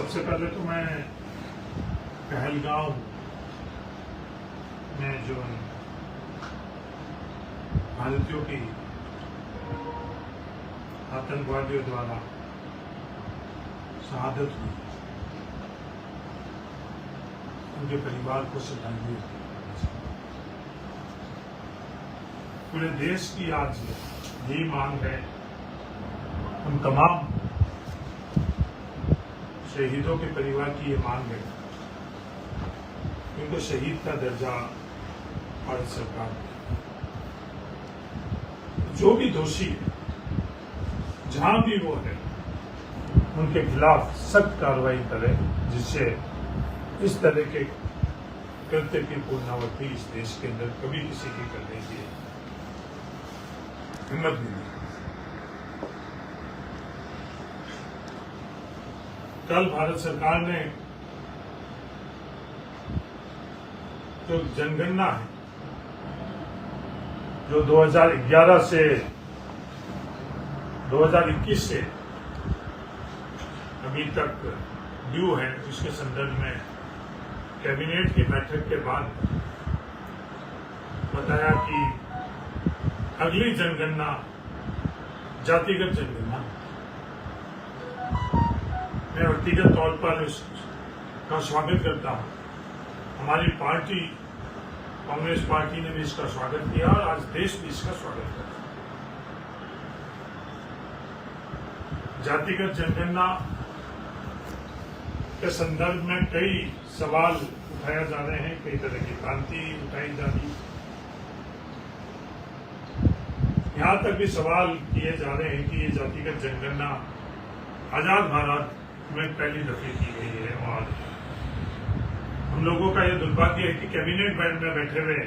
सबसे पहले तो मैं पहलगांव में जो भारतीयों की आतंकवादियों द्वारा शहादत हुई, उनके परिवार को श्रद्धांजलि देना चाहता हूं। पूरे देश की आज यही मांग है, उन तमाम शहीदों के परिवार की ये मांग है कि उनको शहीद का दर्जा भारत सरकार दे। जो भी दोषी है, जहां भी वो है, उनके खिलाफ सख्त कार्रवाई करे, जिससे इस तरह के कृत्य की पुनरावृत्ति इस देश के अंदर कभी किसी की करने की हिम्मत नहीं है। कल भारत सरकार ने जो जनगणना है, जो 2011 से 2021 से अभी तक ड्यू है, उसके संदर्भ में कैबिनेट की बैठक के बाद बताया कि अगली जनगणना जातिगत जनगणना। मैं व्यक्तिगत तौर पर इसका स्वागत करता हूं। हमारी पार्टी कांग्रेस पार्टी ने भी इसका स्वागत किया और आज देश भी इसका स्वागत कर रहा है। जातिगत जनगणना के संदर्भ में कई सवाल उठाए जा रहे हैं, कई तरह की क्रांति उठाई जा रही है। यहां तक भी सवाल किए जा रहे हैं कि ये जातिगत जनगणना आजाद भारत में पहली दफे की गई है और हम लोगों का यह दुर्भाग्य है कि कैबिनेट में बैठे हुए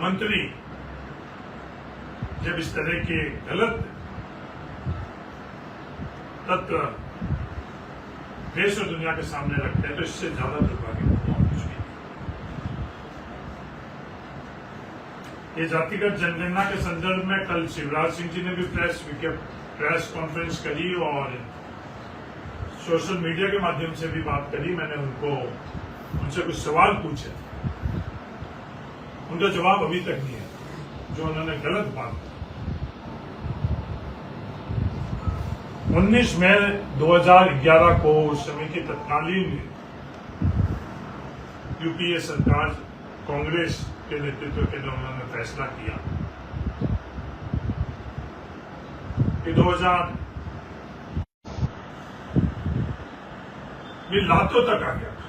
मंत्री जब इस तरह के गलत तत्व देश और दुनिया के सामने रखते हैं, तो इससे ज्यादा दुर्भाग्य कुछ नहीं। ये जातिगत जनगणना के संदर्भ में कल शिवराज सिंह जी ने भी प्रेस कॉन्फ्रेंस करी और सोशल मीडिया के माध्यम से भी बात करी। मैंने उनसे कुछ सवाल पूछे, उनका जवाब अभी तक नहीं है, जो उन्होंने गलत बात की। 19 मई 2011 को उस समय की तत्कालीन यूपीए सरकार कांग्रेस के नेतृत्व के लिए उन्होंने फैसला किया कि 2000 भी लातों तक आ गया था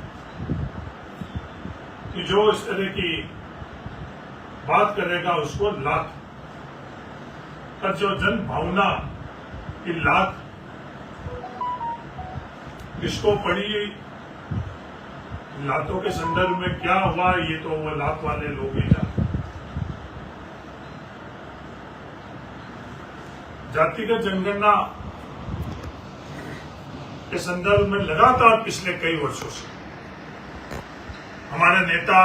कि जो इस तरह की बात करेगा उसको लात, पर जो जन भावना की लात किसको पड़ी, लातों के संदर्भ में क्या हुआ, ये तो वो लात वाले लोग ही जानते। जातिगत जनगणना के संदर्भ में लगातार पिछले कई वर्षों से हमारे नेता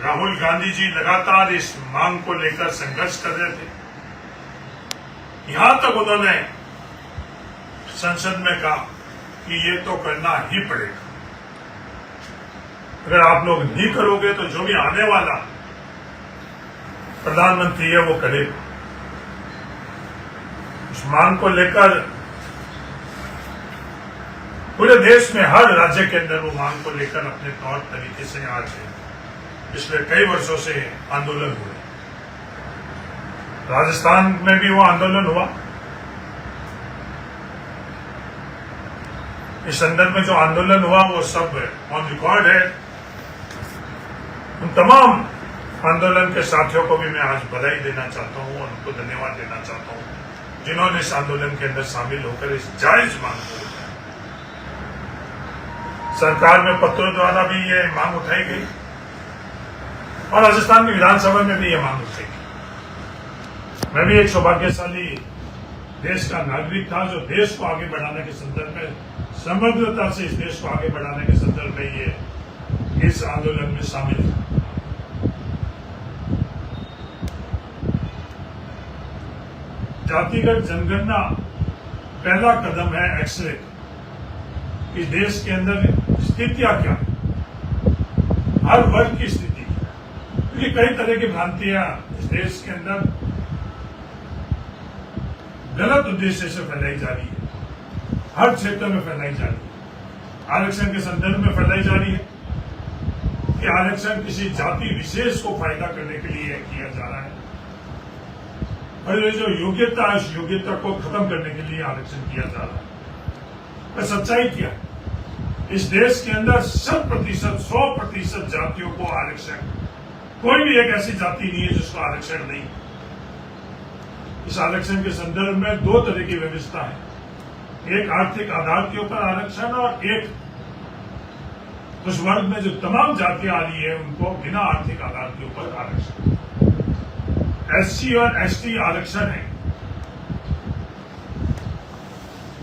राहुल गांधी जी लगातार इस मांग को लेकर संघर्ष कर रहे थे। यहां तक उन्होंने संसद में कहा कि ये तो करना ही पड़ेगा, अगर आप लोग नहीं करोगे तो जो भी आने वाला प्रधानमंत्री है वो करेगा। इस मांग को लेकर पूरे देश में हर राज्य के अंदर वो मांग को लेकर अपने तौर तरीके से आज पिछले कई वर्षों से आंदोलन हुए। राजस्थान में भी वो आंदोलन हुआ। इस संदर्भ में जो आंदोलन हुआ वो सब ऑन रिकॉर्ड है। उन तमाम आंदोलन के साथियों को भी मैं आज बधाई देना चाहता हूं और उनको धन्यवाद देना चाहता हूं, जिन्होंने इस आंदोलन के अंदर शामिल होकर इस जायज मांग को उठाया। सरकार में पत्रों द्वारा भी ये मांग उठाई गई और राजस्थान की विधानसभा में भी ये मांग उठाई गई। मैं भी एक सौभाग्यशाली देश का नागरिक था जो देश को आगे बढ़ाने के संदर्भ में, समग्रता से इस देश को आगे बढ़ाने के संदर्भ में ये इस आंदोलन में शामिल था। जातिगत जनगणना पहला कदम है एक्सरे कि देश के अंदर स्थितियां क्या है, हर वर्ग की स्थिति, क्योंकि कई तरह की भ्रांतियां इस देश के अंदर गलत उद्देश्य से फैलाई जा रही है, हर क्षेत्र में फैलाई जा रही है। आरक्षण के संदर्भ में फैलाई जा रही है कि आरक्षण किसी जाति विशेष को फायदा करने के लिए किया जा रहा है, और ये जो योग्यता है, इस योग्यता को खत्म करने के लिए आरक्षण किया जा रहा है। पर सच्चाई क्या है? इस देश के अंदर 100% जातियों को आरक्षण, कोई भी एक ऐसी जाति नहीं है जिसको आरक्षण नहीं। इस आरक्षण के संदर्भ में दो तरह की व्यवस्था है, एक आर्थिक आधार के ऊपर आरक्षण और एक उस वर्ग में जो तमाम जातियां आ रही है उनको बिना आर्थिक आधार के ऊपर आरक्षण। एससी और एसटी आरक्षण है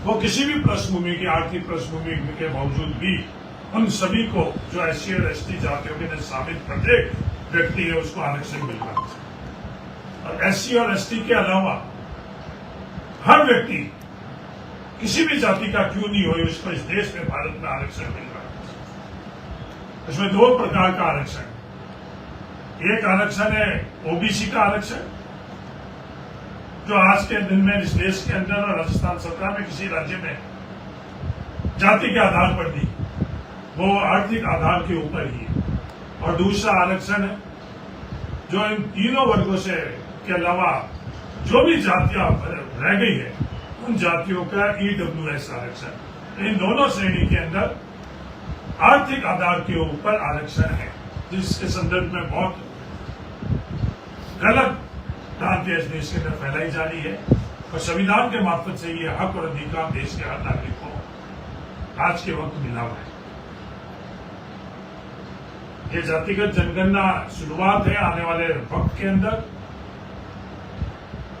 वो किसी भी पृष्ठभूमि की, आर्थिक पृष्ठभूमि के बावजूद भी उन सभी को जो एससी और एसटी जातियों के शामिल प्रत्येक व्यक्ति है उसको आरक्षण मिल रहा है। और एससी और एसटी के अलावा हर व्यक्ति किसी भी जाति का क्यों नहीं हो, उसको इस देश में, भारत में आरक्षण मिल रहा है। इसमें दो प्रकार का आरक्षण, एक आरक्षण है ओबीसी का आरक्षण, जो आज के दिन में इस देश के अंदर और राजस्थान सरकार में किसी राज्य में जाति के आधार पर दी, वो आर्थिक आधार के ऊपर ही है। और दूसरा आरक्षण है जो इन तीनों वर्गों से के अलावा जो भी जातियां रह गई है उन जातियों का ईडब्ल्यूएस आरक्षण। इन दोनों श्रेणी के अंदर आर्थिक आधार के ऊपर आरक्षण है, जिसके संदर्भ में बहुत गलत भ्रांतियां इस देश के अंदर फैलाई जा रही है। और संविधान के मार्फत से ये हक और अधिकार देश के हर नागरिक को आज के वक्त मिला हुआ है। ये जातिगत जनगणना शुरुआत है, आने वाले वक्त के अंदर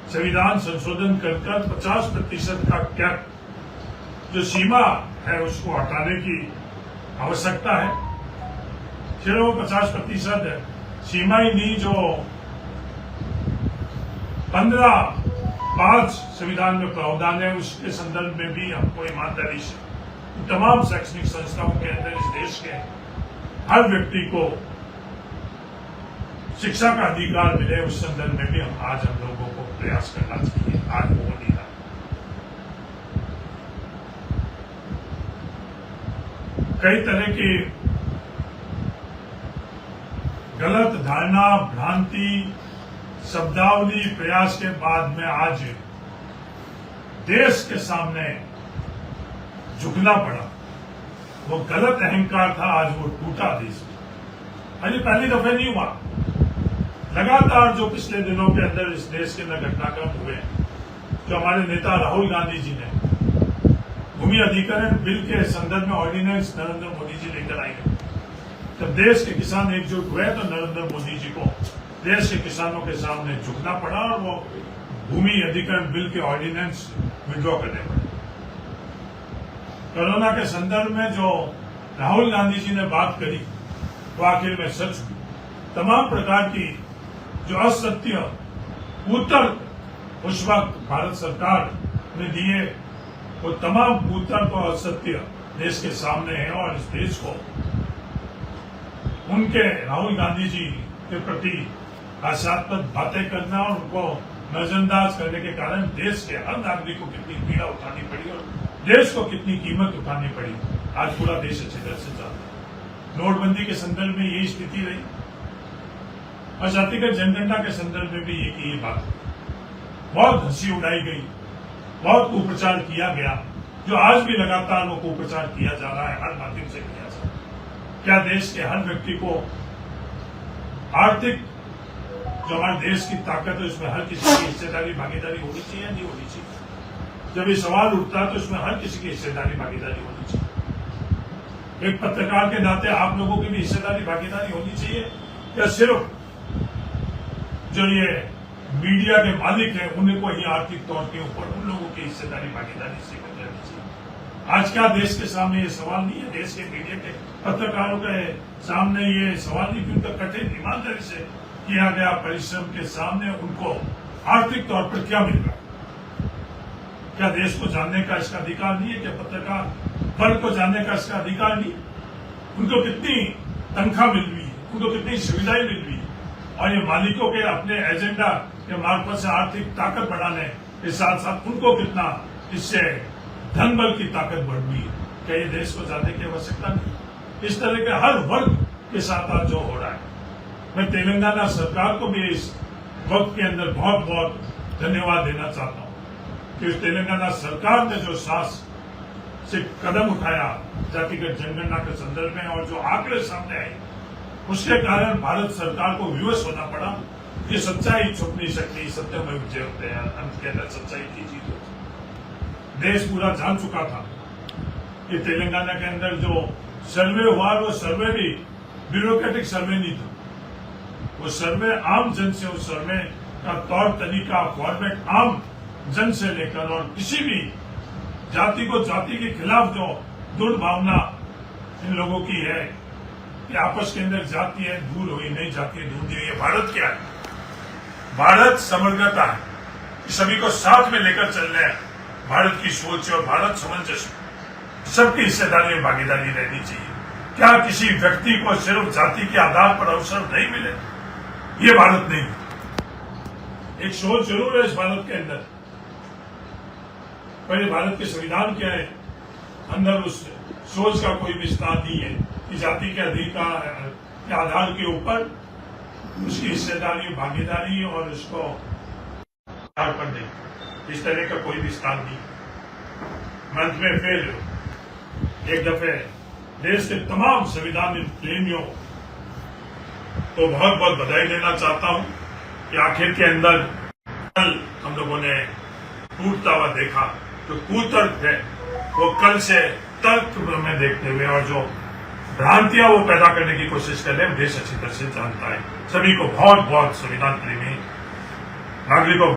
संविधान संशोधन कर 50% का कैप जो सीमा है उसको हटाने की आवश्यकता है। चलो 50% सीमा ही नहीं, जो 15(5) संविधान में प्रावधान है उसके संदर्भ में भी हमको ईमानदारी से तमाम शैक्षणिक संस्थाओं के अंदर इस देश के हर व्यक्ति को शिक्षा का अधिकार मिले, उस संदर्भ में भी हम लोगों को प्रयास करना चाहिए। आज वो नहीं रहा। कई तरह की गलत धारणा, भ्रांति, शब्दावली प्रयास के बाद में आज देश के सामने झुकना पड़ा। वो गलत अहंकार था, आज वो टूटा देश में। अभी पहली दफे नहीं हुआ, लगातार जो पिछले दिनों के अंदर इस देश के अंदर घटनाक्रम हुए, जो हमारे नेता राहुल गांधी जी ने भूमि अधिग्रहण बिल के संदर्भ में ऑर्डिनेंस नरेंद्र मोदी जी लेकर आए, जब देश के किसान एकजुट हुए तो नरेंद्र मोदी जी को देश के किसानों के सामने झुकना पड़ा और वो भूमि अधिग्रहण बिल के ऑर्डिनेंस विड्रॉ करने पड़े। कोरोना के संदर्भ में जो राहुल गांधी जी ने बात करी वो आखिर में सच हुई। तमाम प्रकार की जो असत्य उत्तर उस वक्त भारत सरकार ने दिए, वो तमाम उत्तर तो असत्य देश के सामने है, और इस देश को उनके राहुल गांधी जी के प्रति हास्यास्पद बातें करना और उनको नजरअंदाज करने के कारण देश के हर नागरिक को कितनी पीड़ा उठानी पड़ी और देश को कितनी कीमत उठानी पड़ी, आज पूरा देश अच्छी तरह से जानता है। नोटबंदी के संदर्भ में यही स्थिति रही और जातिगत जनगणना के संदर्भ में भी ये बात बहुत हंसी उड़ाई गई, बहुत कुप्रचार किया गया, जो आज भी लगातार वो कुप्रचार किया जा रहा है, हर माध्यम से किया जा रहा है। क्या देश के हर व्यक्ति को आर्थिक जो हमारे देश की ताकत है उसमें हर किसी की हिस्सेदारी भागीदारी होनी चाहिए या नहीं होनी चाहिए? जब ये सवाल उठता है तो इसमें हर किसी की हिस्सेदारी भागीदारी होनी चाहिए। एक पत्रकार के नाते आप लोगों की भी हिस्सेदारी भागीदारी होनी चाहिए, या सिर्फ जो ये मीडिया के मालिक हैं उनको ही आर्थिक तौर के ऊपर उन लोगों की हिस्सेदारी भागीदारी से कर जानी चाहिए? आज क्या देश के सामने ये सवाल नहीं है? देश के मीडिया के पत्रकारों के सामने ये सवाल नहीं कि उनका कठिन ईमानदारी से किया गया परिश्रम के सामने उनको आर्थिक तौर पर क्या मिल रहा है? क्या देश को जानने का इसका अधिकार नहीं है? क्या पत्रकार वर्ग को जानने का इसका अधिकार नहीं? उनको कितनी तनख्वाह मिल रही है, उनको कितनी सुविधाएं मिल रही है, और ये मालिकों के अपने एजेंडा के मार्फत से आर्थिक ताकत बढ़ाने के साथ साथ उनको कितना इससे धन बल की ताकत बढ़ रही है। क्या ये देश को जानने की आवश्यकता नहीं? इस तरह के हर वर्ग के साथ आज जो हो रहा है, मैं तेलंगाना सरकार को भी इस वक्त के अंदर बहुत बहुत धन्यवाद देना चाहता हूं कि तेलंगाना सरकार ने जो साहस से कदम उठाया जातिगत जनगणना के संदर्भ में, और जो आंकड़े सामने आए, उसके कारण भारत सरकार को विवश होना पड़ा। ये सच्चाई छुप नहीं सकती, सत्य में जयते हैं, अंत के अंदर सच्चाई की जीत होती। देश पूरा जान चुका था कि तेलंगाना के अंदर जो सर्वे हुआ, वो सर्वे भी ब्यूरोक्रेटिक सर्वे नहीं था, वो सर्वे आम जन से, उस सर्वे का तौर तरीका फॉर्मेट आम जन से लेकर, और किसी भी जाति को जाति के खिलाफ जो दुर्भावना इन लोगों की है कि आपस के अंदर जाति है दूर हुई, नहीं जाति ढूंढी हुई है। भारत क्या है? भारत समग्रता है, सभी को साथ में लेकर चलना है। भारत की सोच और भारत सामंजस्य, सबकी हिस्सेदारी और भागीदारी रहनी चाहिए। क्या किसी व्यक्ति को सिर्फ जाति के आधार पर अवसर नहीं मिले? ये भारत नहीं। एक सोच जरूर है इस भारत के अंदर, पर ये भारत के संविधान के अंदर उस सोच का कोई विस्तार नहीं है कि जाति के अधिकार के आधार के ऊपर उसकी हिस्सेदारी, भागीदारी और उसको आधार पर नहीं, इस तरह का कोई विस्तार नहीं। मंच में फिर एक दफे देश के तमाम संविधान प्रेमियों को बहुत बहुत बधाई देना चाहता हूं कि आखिर के अंदर कल हम लोगों ने टूटता हुआ देखा, जो कुतर्क है वो कल से तर्क में देखते हुए, और जो भ्रांतियां वो पैदा करने की कोशिश कर रहे हैं, देश अच्छी तरह से जानता है। सभी को बहुत बहुत संविधान प्रेमी नागरिकों